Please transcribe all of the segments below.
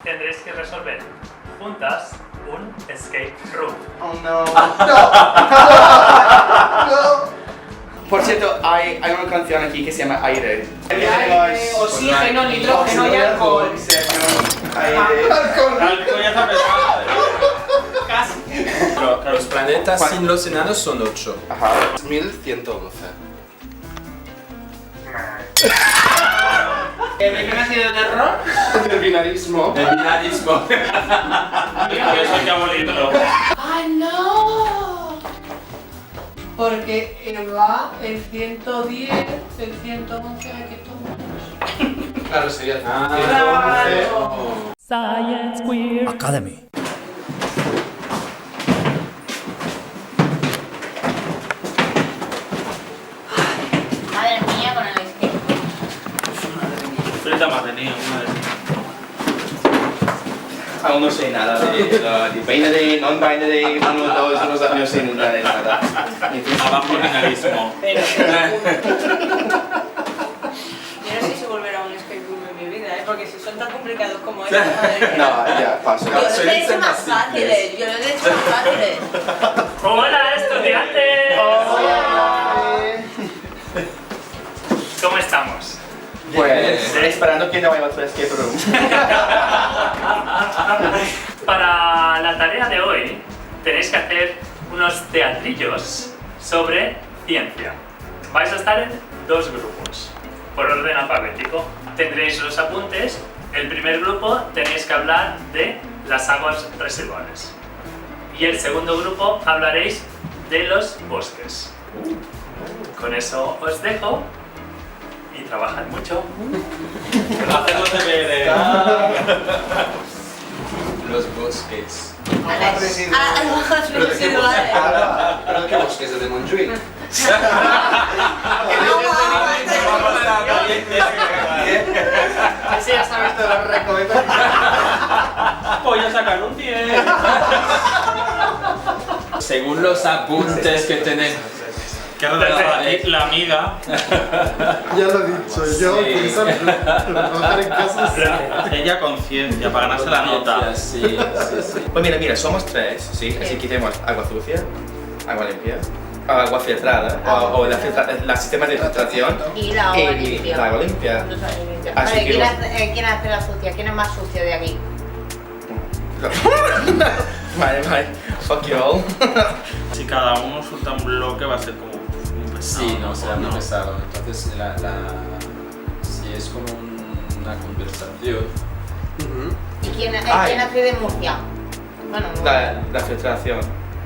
Tendréis que resolver juntas un escape room. Oh no. No. Por cierto, hay una canción aquí que se llama Aire. Aire, oxígeno, nitrógeno y alcohol. Aire. Alcohol ya está pesado. Casi. Pero los planetas sin los enanos son 8. Ajá. 1111. ¿De qué ha sido el error? El binarismo. El binarismo. Yo soy que abolirlo. ¡Ay, no! Porque va el 110, el 111, aquí estamos. Claro, sería Claro. Science Queer Academy. Madre mía con el escape. Frita más tenido, madre mía. Aún no sé nada de binary, non-binary, 1, 2, no sé nada de nada. Abajo el binarismo. Pero yo no sé si volver a un escape room en mi vida, porque si son tan complicados como estos, madre mía. No, ya, paso. Yo los he hecho más fáciles, más fáciles. ¡Hola, estudiantes! ¿Cómo estamos? Pues, esperando que no haya otro escape room. Para la tarea de hoy tenéis que hacer unos teatrillos sobre ciencia. Vais a estar en dos grupos, por orden alfabético. Tendréis los apuntes. El primer grupo tenéis que hablar de las aguas residuales. Y el segundo grupo hablaréis de los bosques. Con eso os dejo y trabajad mucho. Haced los deberes. Los bosques. Aguas residuales. Pero qué bosques de Montjuic. Así ya sabes todos los recovecos. Voy a sacar un 10. Según los apuntes que tenéis. ¿Qué redactada la amiga? Ya lo he dicho yo, Sí. por eso trabajar en casa. Ella conciencia para ganarse la nota. Sí. Pues mira, somos tres, ¿sí? Así que tenemos agua sucia, agua limpia, agua filtrada, o la sistema de filtración Y la agua y limpia. la agua limpia. Así Vale, que ¿quién hace la sucia? ¿Quién es más sucio de aquí? Vale, fuck you all. Si cada uno suelta un bloque va a ser como muy pesado. Sí, no, será muy pesado. Entonces, si es como una conversación, ¿Y quién Ay. hace de Murcia? Bueno, La filtración.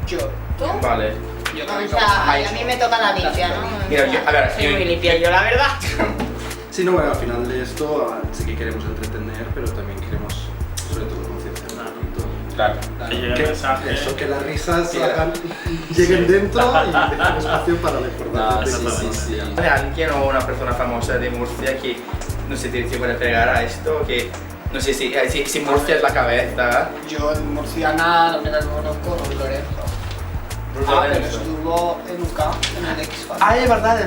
Yo. ¿tú? Vale. Yo O también. sea, a mí me toca la limpia, ¿no? Mira, a ver, Soy muy limpia yo, la verdad. Sí, no, bueno, al final de esto sí que queremos entretener, pero también queremos, sobre todo, concienciar un poquito. claro. Que llegue el Que- mensaje. Eso, que las risas lleguen dentro y dejen espacio para la No, importancia. sí. ¿Hay alguien o una persona famosa de Murcia que no sé si puede pegar a esto? Que no sé si Murcia es la cabeza. Yo en Murciana, la única que conozco es Lorenzo. Ah, pero estuvo en UK, en el X-Factor. Ah, es verdad,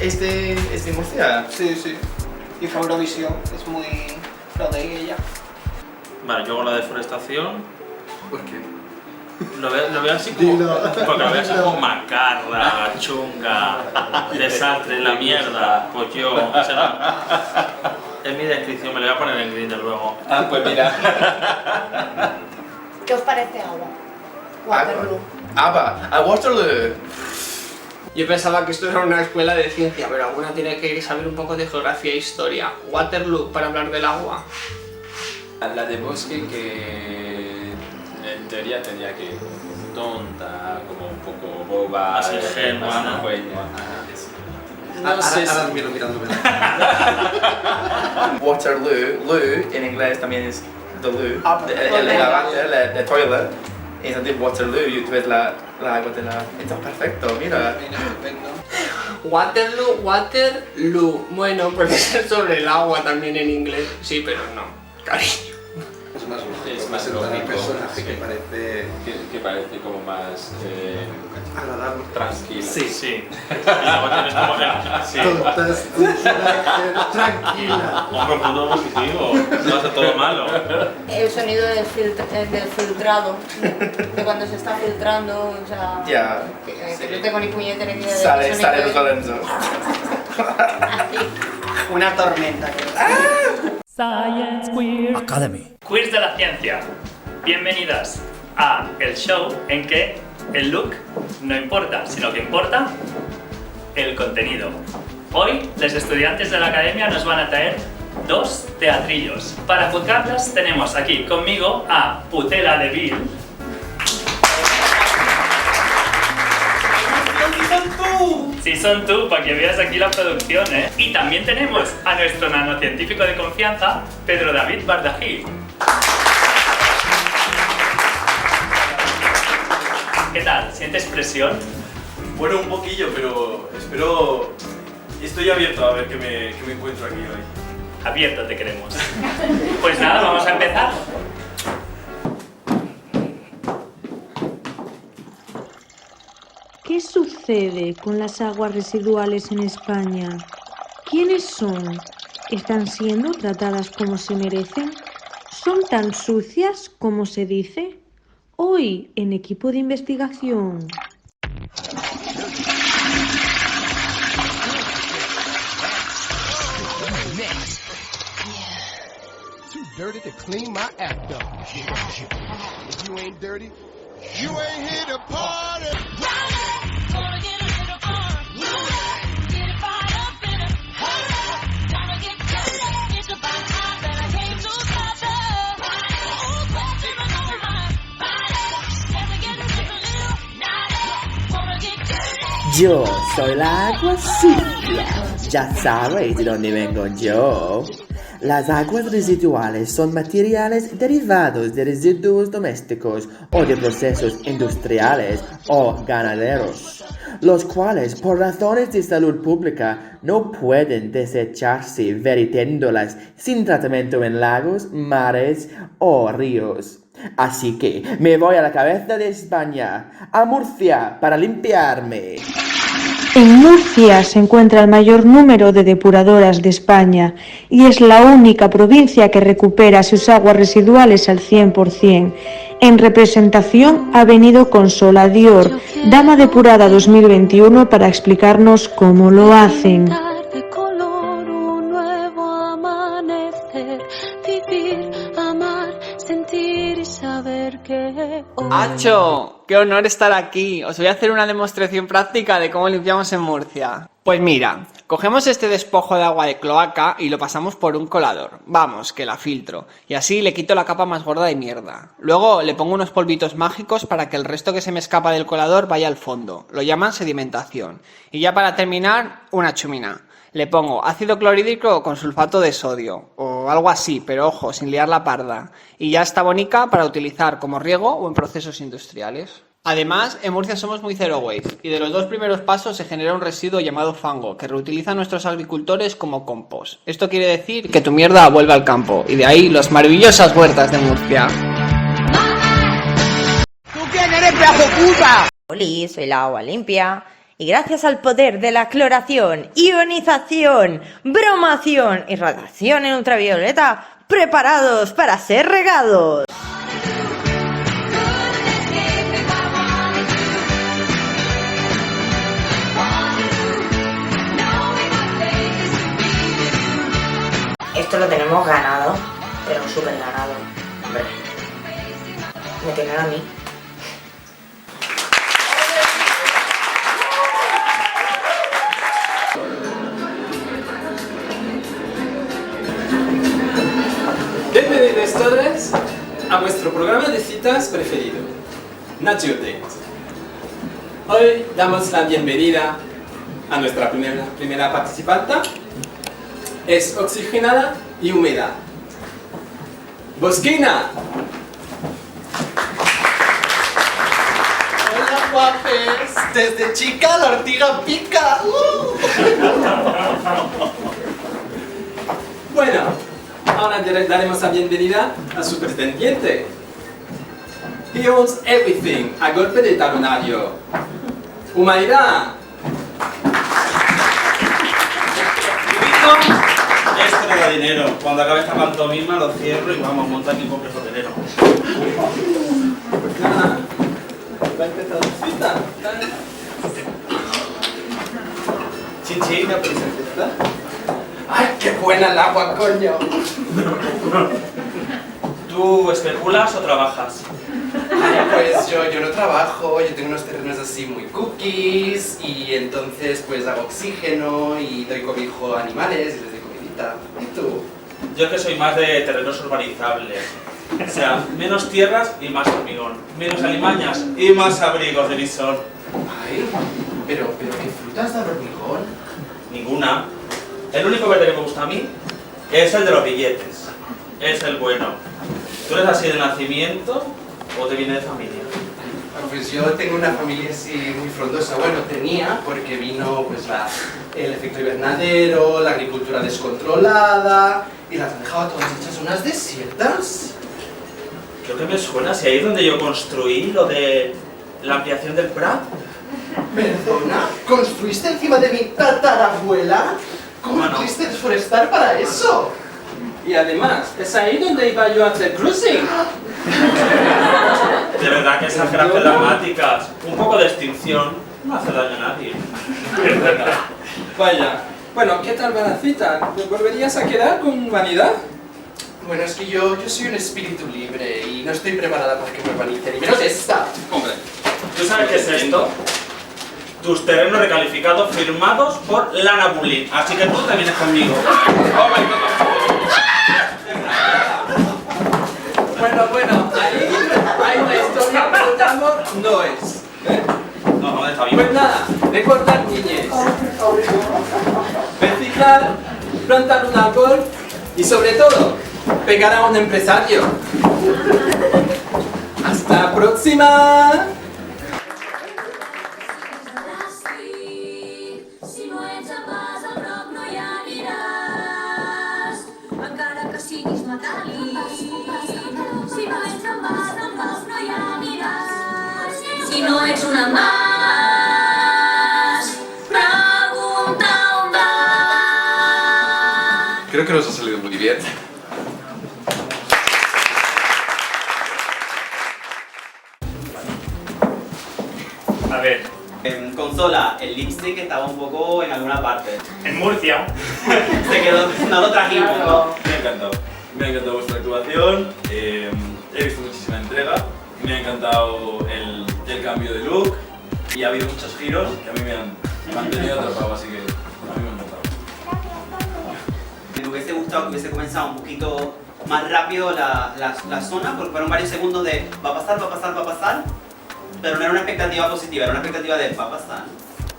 es de Murcia. Sí, sí. Y fue Eurovisión, es muy pro de ella. Vale, yo hago la deforestación. ¿Por qué? Lo veo así como. Dilo. Porque lo veo así como macarra, chunga, desastre, la mierda. Pues yo. O sea, es mi descripción, me lo voy a poner en Grindr luego. Ah, pues mira. ¿Qué os parece agua? Waterloo. A Waterloo. Yo pensaba que esto era una escuela de ciencia, pero alguna tiene que saber un poco de geografía e historia. Waterloo, para hablar del agua. La de bosque que en teoría tenía que ir como tonta, como un poco boba, Más ingenua, más ¿no? ingenua. Ahora No sé si... miro mirándome. Waterloo, loo en inglés también es the loo, Ah, el lavate, la toilet. Y entonces Waterloo, tú ves la agua de la... Esto es perfecto, mira. Estupendo. Waterloo. Bueno, puede ser sobre el agua también en inglés. Sí, pero no. Cariño. Es más lógico. Es más presentar al lógico, personaje sí. que parece que parece como más agradable. tranquilo. Sí. Sí. Y luego tienes como sí. Tontas, tranquila. Un rotundo positivo. No hace todo malo. El sonido del filtrado, de cuando se está filtrando, o sea... Ya. Que no tengo ni puñetera idea de Sale, sonido sale de- los Lorenzo. Una tormenta. Science Queer Academy. Quiz de la ciencia. Bienvenidas a el show en que el look no importa, sino que importa el contenido. Hoy, los estudiantes de la academia nos van a traer 2 teatrillos. Para juzgarlas tenemos aquí conmigo a Putela de Vil. Sí, son tú, para que veas aquí la producción, ¿eh? Y también tenemos a nuestro nanocientífico de confianza, Pedro David Bardají. ¿Qué tal? ¿Sientes presión? Bueno, un poquillo, pero espero... Estoy abierto a ver qué me encuentro aquí hoy. Abierto te queremos. Pues nada, vamos a empezar. ¿Qué sucede con las aguas residuales en España? ¿Quiénes son? ¿Están siendo tratadas como se merecen? ¿Son tan sucias como se dice? Hoy, en equipo de investigación. Too dirty to clean my act up. If you ain't dirty, you ain't here to party. Yo soy la agua sucia. Ya sabéis de dónde vengo yo. Las aguas residuales son materiales derivados de residuos domésticos o de procesos industriales o ganaderos, los cuales por razones de salud pública no pueden desecharse vertiéndolas sin tratamiento en lagos, mares o ríos. Así que me voy a la cabeza de España, a Murcia, para limpiarme. En Murcia se encuentra el mayor número de depuradoras de España y es la única provincia que recupera sus aguas residuales al 100%. En representación ha venido Consola Dior, Dama Depurada 2021, para explicarnos cómo lo hacen. ¡Acho! ¡Qué honor estar aquí! Os voy a hacer una demostración práctica de cómo limpiamos en Murcia. Pues mira, cogemos este despojo de agua de cloaca y lo pasamos por un colador. Vamos, que la filtro. Y así le quito la capa más gorda de mierda. Luego le pongo unos polvitos mágicos para que el resto que se me escapa del colador vaya al fondo. Lo llaman sedimentación. Y ya para terminar, una chumina. Le pongo ácido clorhídrico con sulfato de sodio, o algo así, pero ojo, sin liar la parda. Y ya está bonica para utilizar como riego o en procesos industriales. Además, en Murcia somos muy zero waste, y de los 2 primeros pasos se genera un residuo llamado fango, que reutilizan nuestros agricultores como compost. Esto quiere decir que tu mierda vuelve al campo, y de ahí las maravillosas huertas de Murcia. ¿Tú quién eres, pedazo puta? Hola, soy la agua limpia. Y gracias al poder de la cloración, ionización, bromación y radiación en ultravioleta, preparados para ser regados. Esto lo tenemos ganado, pero súper ganado. Hombre, me tienen a mí. Bienvenidos todos a vuestro programa de citas preferido, Nature Date. Hoy damos la bienvenida a nuestra primera participante. Es oxigenada y húmeda. ¡Bosquina! ¡Hola, guapes! Desde chica la ortiga pica. Bueno, ahora daremos la bienvenida al superintendente. He owns everything, a golpe de talonario. Humanidad. Esto me da dinero. Cuando acabe esta pantomima lo cierro y vamos a montar mi propio hotelero. Nada, va a empezar la cita. Chin, ¡Ay, qué buena el agua, coño! ¿Tú especulas o trabajas? Pues yo no trabajo, yo tengo unos terrenos así muy cookies y entonces pues hago oxígeno y doy cobijo a animales y les doy comidita. ¿Y tú? Yo es que soy más de terrenos urbanizables. O sea, menos tierras y más hormigón. Menos alimañas y más abrigos de bisón. Ay, pero ¿qué frutas da el hormigón? Ninguna. El único verde que me gusta a mí es el de los billetes. Es el bueno. ¿Tú eres así de nacimiento o te viene de familia? Pues yo tengo una familia así muy frondosa. Bueno, tenía porque vino pues el efecto invernadero, la agricultura descontrolada y las han dejado todas hechas unas desiertas. Creo que me suena si ahí es donde yo construí lo de la ampliación del Prat. ¿Perdona? ¿Construiste encima de mi tatarabuela? ¿Cómo pudiste desforestar para eso? Y además, es ahí donde iba yo a hacer cruising. De verdad que esas granjas dramáticas, un poco de extinción, no hace daño a nadie. Vaya. Bueno, ¿qué tal va la cita? ¿Te volverías a quedar con vanidad? Bueno, es que yo soy un espíritu libre y no estoy preparada para que me urbanicen, y menos esta. Hombre, ¿tú sabes qué es esto? Tus terrenos recalificados firmados por Lana Bulín. Así que tú te vienes conmigo. Bueno, ahí la historia, pero el amor no es. No, está bien. Pues nada, recordar niñez. Reciclar, plantar un árbol y sobre todo, pegar a un empresario. ¡Hasta la próxima! Si no ets en bas al rock no hi aniràs, encara que siguis metàl·lic. Si no ets en bas al rock no hi aniràs, si no ets una mas, pregunta on vas. Creo que nos ha salido muy bien. A ver, En consola, el lipstick estaba un poco en alguna parte. en Murcia. Se quedó, no lo trajimos, ¿no? Me ha encantado. Me ha encantado vuestra actuación. He visto muchísima entrega. Me ha encantado el cambio de look. Y ha habido muchos giros que a mí me han mantenido atrapado, así que a mí me ha encantado. Me hubiese gustado que hubiese comenzado un poquito más rápido la zona, porque fueron varios segundos de va a pasar, pero no era una expectativa positiva, era una expectativa de va a pasar.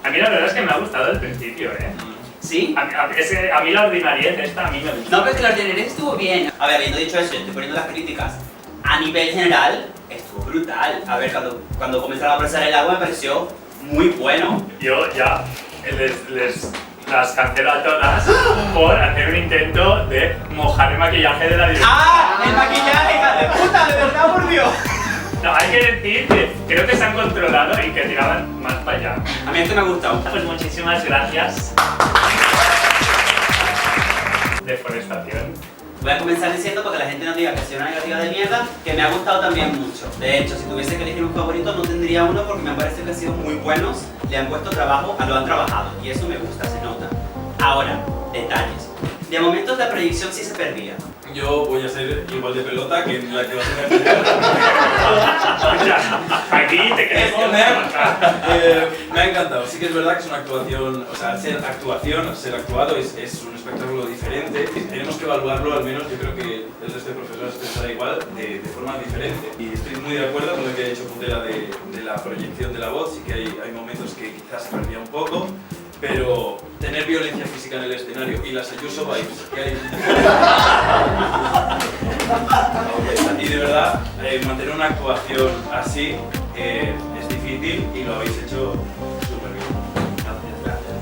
A mí la verdad es que me ha gustado el principio, ¿eh? ¿Sí? A mí la ordinariedad esta a mí me gusta. No, pero es que la ordinaria estuvo bien. A ver, habiendo dicho eso, estoy poniendo las críticas. A nivel general, estuvo brutal. A ver, cuando comenzaron a aparecer el agua me pareció muy bueno. Yo ya las cancelo a todas por hacer un intento de mojar el maquillaje de la directora. ¡Ah! ¡El maquillaje, hija de puta! ¡De verdad, por Dios! No, hay que decir que creo que se han controlado y que tiraban más para allá. A mí esto me ha gustado. Pues muchísimas gracias. Deforestación. Voy a comenzar diciendo, porque la gente no diga que soy una negativa de mierda, que me ha gustado también mucho. De hecho, si tuviese que elegir un favorito, no tendría uno porque me parece que han sido muy buenos, le han puesto trabajo, lo han trabajado, y eso me gusta, se nota. Ahora, detalles. De momentos la proyección sí se perdía. Yo voy a ser igual de pelota que en la que vas a Aquí te quedas me ha encantado. Sí que es verdad que es una actuación, o sea, ser actuado es un espectáculo diferente. Tenemos que evaluarlo, al menos yo creo que el resto de profesores pensará igual, de forma diferente. Y estoy muy de acuerdo con lo que ha dicho Putela de la proyección de la voz. Sí que hay momentos que quizás se perdía un poco, pero tener violencia física en el escenario y las Ayuso vibes que hay. Y de verdad, mantener una actuación así es difícil y lo habéis hecho súper bien. Gracias.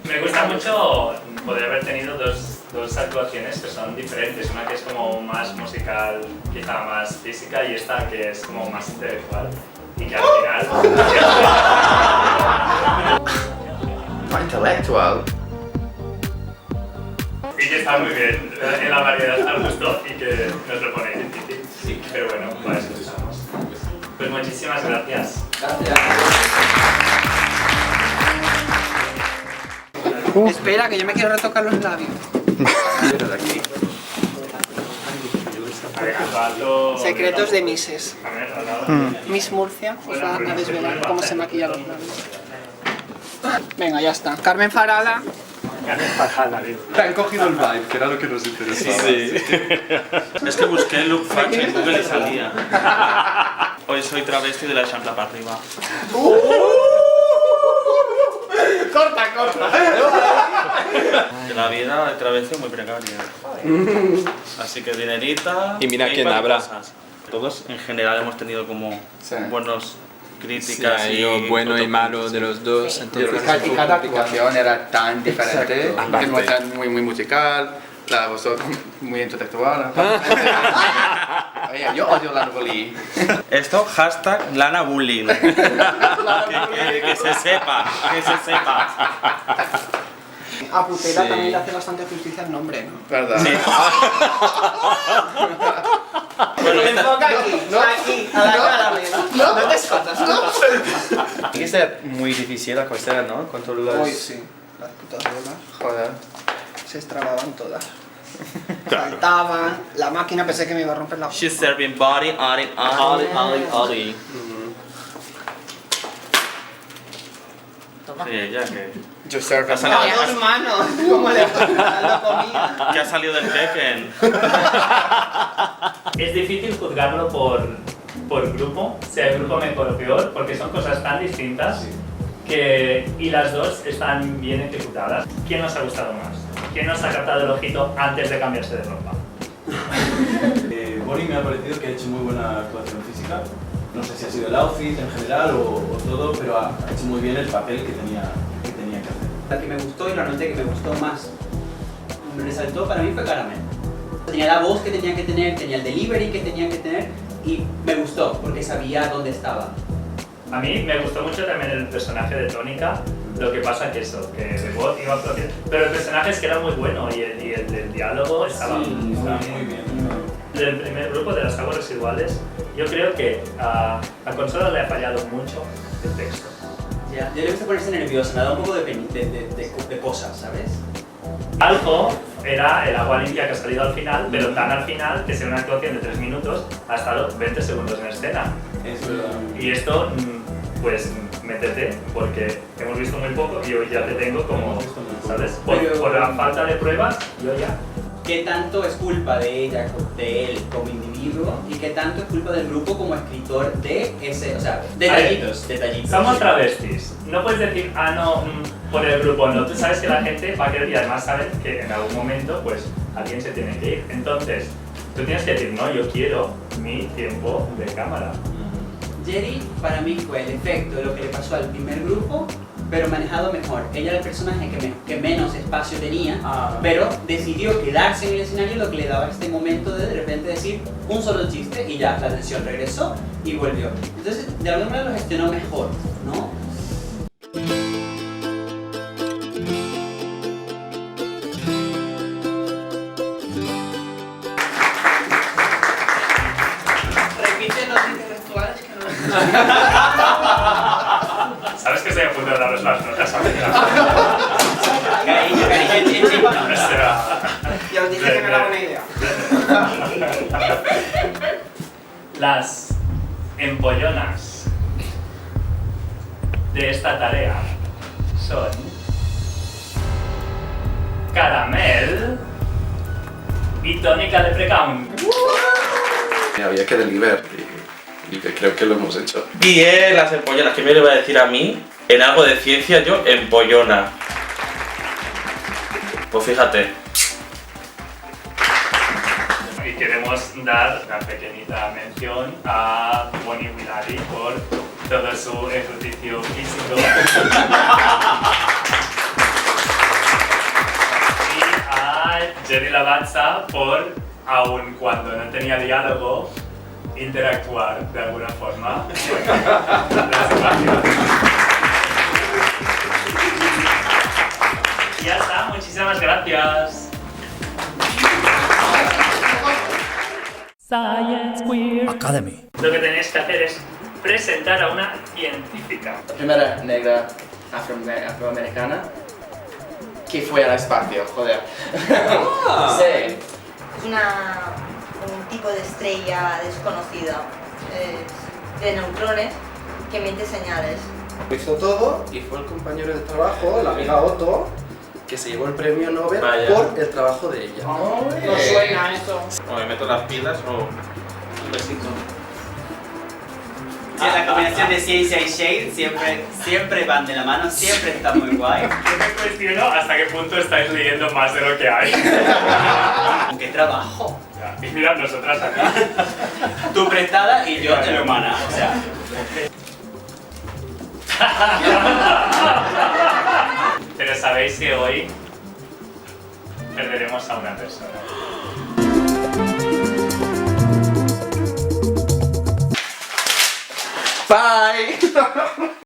Me gusta mucho podría haber tenido dos actuaciones que son diferentes, una que es como más musical, quizá más física, y esta que es como más intelectual. Y que al final... Más intelectual. Y que está muy bien en la variedad al gusto y que nos lo ponéis difícil. Sí. Pero bueno, para eso estamos. Pues muchísimas gracias. Espera, que yo me quiero retocar los labios. Secretos de Misses. Miss Murcia os va a desvelar cómo se maquilla los labios. Venga, ya está. Carmen Farala. Te han cogido el vibe, que era lo que nos interesaba. Sí. Es que busqué look fashion en Google y salía. Hoy soy travesti de la champla para arriba. Corta. La vida de travesti es muy precaria. Así que dinerita. Y mira hay quién varias habrá. cosas. Todos en general hemos tenido como buenos críticas Sí, yo y bueno y malo de los dos. Entonces, Y cada actuación era tan diferente, Exacto. que no era muy musical, la vosotros muy intelectual. Oye, yo odio la bullying. Esto, hashtag Lana Bullying. que se sepa, A Putela Sí. también le hace bastante justicia el nombre, ¿no? ¿Verdad? Sí. Bueno, enfoca aquí, a la cara, ¿no? No te escondas, Tiene que ser muy difícil la cosera, ¿no? Con todas las... Uy, sí, las putas bolas. Joder. Se extravaban todas. Saltaban, la máquina pensé que me iba a romper la boca. She's serving body. Toma. Sí, ya que... Yo serve Ha salido, A dos manos, como le dando comida. que ha salido del Tekken. Es difícil juzgarlo por grupo, sea el grupo mejor o peor, porque son cosas tan distintas y las dos están bien ejecutadas. ¿Quién nos ha gustado más? ¿Quién nos ha captado el ojito antes de cambiarse de ropa? Bonnie me ha parecido que ha hecho muy buena actuación física. No sé si ha sido el outfit en general o todo, pero ha hecho muy bien el papel que tenía que hacer. La que me gustó y la noté que me gustó más, me resaltó para mí fue Caramel. Tenía la voz que tenía que tener, tenía el delivery que tenía que tener y me gustó porque sabía dónde estaba. A mí me gustó mucho también el personaje de Tónica, lo que pasa que eso, que de voz iba propia. Pero el personaje es que era muy bueno y el diálogo estaba muy bien. Del primer grupo de las aguas residuales, yo creo que a Consuelo le ha fallado mucho el texto. Ya, yo le gusta ponerse nerviosa, me da un poco de cosas, ¿sabes? Algo era el agua limpia que ha salido al final, pero tan al final que sea una actuación de 3 minutos ha estado 20 segundos en escena. Es verdad. Y esto, pues métete, porque hemos visto muy poco y yo ya te tengo como, ¿sabes? Por la falta de pruebas, yo ya. ¿Qué tanto es culpa de ella, de él como individuo y qué tanto es culpa del grupo como escritor de ese, o sea, detallitos? Somos travestis. No puedes decir, no, por el grupo no. Tú sabes que la gente va a querer y además saben que en algún momento, pues, alguien se tiene que ir. Entonces, tú tienes que decir, no, yo quiero mi tiempo de cámara. Jerry para mí fue el efecto de lo que le pasó al primer grupo, pero manejado mejor. Ella era el personaje que menos espacio tenía, pero decidió quedarse en el escenario, lo que le daba este momento de repente decir un solo chiste y ya la atención regresó y volvió. Entonces, de alguna manera lo gestionó mejor, ¿no? Repite los intelectuales que no... ¿Sabes que estoy a punto de daros las notas a mí? Cariño, Ya os dije que no era buena idea. Las empollonas de esta tarea son Caramel y Tónica de Precaunt. Había que deliver y que creo que lo hemos hecho. Y las empollonas, que me iba a decir a mí, en algo de ciencia, yo empollona. Pues fíjate. Y queremos dar una pequeñita mención a Bonnie Willari por todo su ejercicio físico. Jenny Lavazza por, aun cuando no tenía diálogo, interactuar de alguna forma. Gracias. Y ya está, muchísimas gracias. Science Queer Academy. Lo que tenéis que hacer es presentar a una científica. La primera negra afroamericana que fue al espacio, joder. Sí. Es un tipo de estrella desconocida de neutrones que emite señales. Hizo todo y fue el compañero de trabajo, la amiga Otto, que se llevó el premio Nobel Vaya. por el trabajo de ella. No suena eso. O me meto las pilas o un besito. Sí, la combinación de ciencia y shade siempre van de la mano, siempre está muy guay. Yo me cuestiono hasta qué punto estáis leyendo más de lo que hay. ¿Qué trabajo? Y mirad nosotras aquí. Tú prestada y yo de la humana, o sea. Pero sabéis que hoy perderemos a una persona. Bye.